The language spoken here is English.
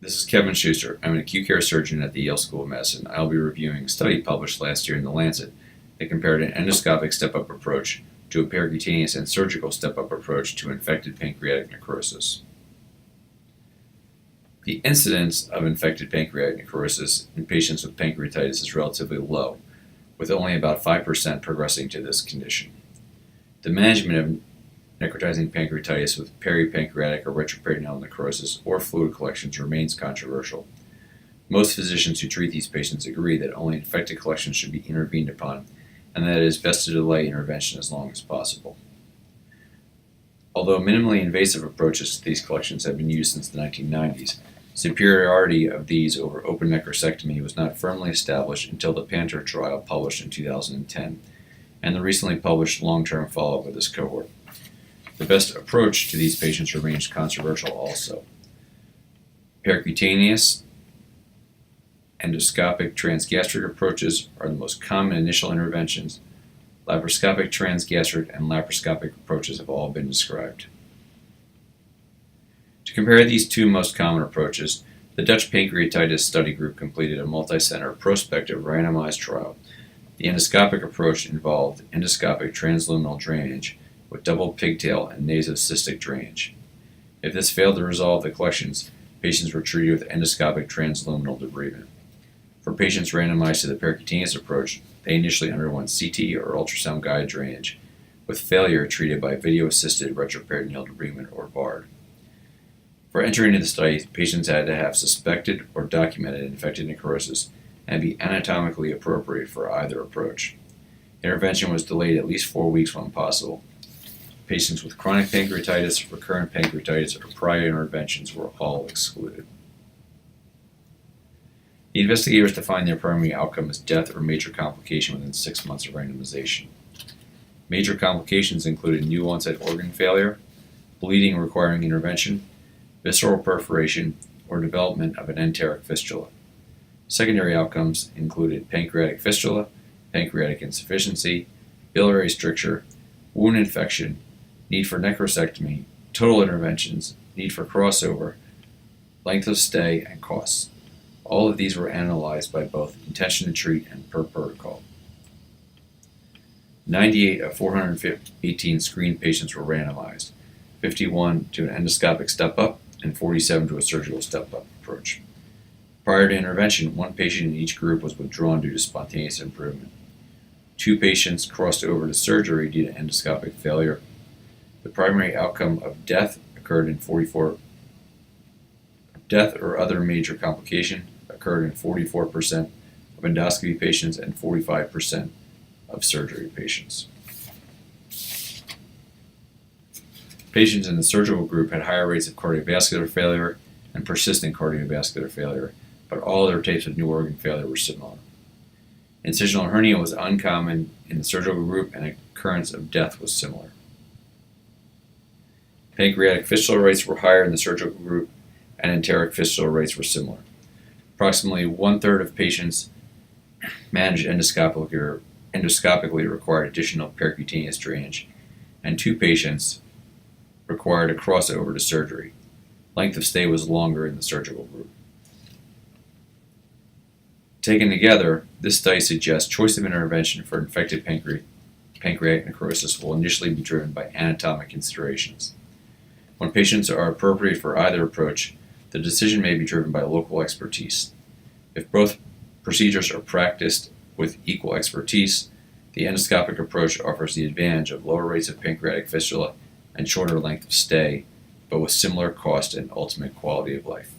This is Kevin Schuster. I'm an acute care surgeon at the Yale School of Medicine. I'll be reviewing a study published last year in The Lancet that compared an endoscopic step-up approach to a percutaneous and surgical step-up approach to infected pancreatic necrosis. The incidence of infected pancreatic necrosis in patients with pancreatitis is relatively low, with only about 5% progressing to this condition. The management of necrotizing pancreatitis with peripancreatic or retroperitoneal necrosis or fluid collections remains controversial. Most physicians who treat these patients agree that only infected collections should be intervened upon and that it is best to delay intervention as long as possible. Although minimally invasive approaches to these collections have been used since the 1990s, superiority of these over open necrosectomy was not firmly established until the Pancreatic trial published in 2010 and the recently published long-term follow-up of this cohort. The best approach to these patients remains controversial also. Percutaneous, endoscopic trans-gastric approaches are the most common initial interventions. Laparoscopic trans-gastric and laparoscopic approaches have all been described. To compare these two most common approaches, the Dutch Pancreatitis Study Group completed a multi-center prospective randomized trial. The endoscopic approach involved endoscopic transluminal drainage with double pigtail and nasocystic drainage. If this failed to resolve the collections, patients were treated with endoscopic transluminal debridement. For patients randomized to the percutaneous approach, they initially underwent CT or ultrasound-guided drainage, with failure treated by video-assisted retroperitoneal debridement or VARD. For entry into the study, patients had to have suspected or documented infected necrosis and be anatomically appropriate for either approach. Intervention was delayed at least 4 weeks when possible. Patients with chronic pancreatitis, recurrent pancreatitis, or prior interventions were all excluded. The investigators defined their primary outcome as death or major complication within 6 months of randomization. Major complications included new onset organ failure, bleeding requiring intervention, visceral perforation, or development of an enteric fistula. Secondary outcomes included pancreatic fistula, pancreatic insufficiency, biliary stricture, wound infection, need for necrosectomy, total interventions, need for crossover, length of stay, and costs. All of these were analyzed by both intention to treat and per protocol. 98 of 418 screened patients were randomized, 51 to an endoscopic step-up and 47 to a surgical step-up approach. Prior to intervention, 1 patient in each group was withdrawn due to spontaneous improvement. 2 patients crossed over to surgery due to endoscopic failure. The primary outcome of death or other major complication occurred in 44% of endoscopy patients and 45% of surgery patients. Patients in the surgical group had higher rates of cardiovascular failure and persistent cardiovascular failure, but all other types of new organ failure were similar. Incisional hernia was uncommon in the surgical group, and occurrence of death was similar. Pancreatic fistula rates were higher in the surgical group, and enteric fistula rates were similar. Approximately 1/3 of patients managed endoscopically required additional percutaneous drainage, and 2 patients required a crossover to surgery. Length of stay was longer in the surgical group. Taken together, this study suggests choice of intervention for infected pancreatic necrosis will initially be driven by anatomic considerations. When patients are appropriate for either approach, the decision may be driven by local expertise. If both procedures are practiced with equal expertise, the endoscopic approach offers the advantage of lower rates of pancreatic fistula and shorter length of stay, but with similar cost and ultimate quality of life.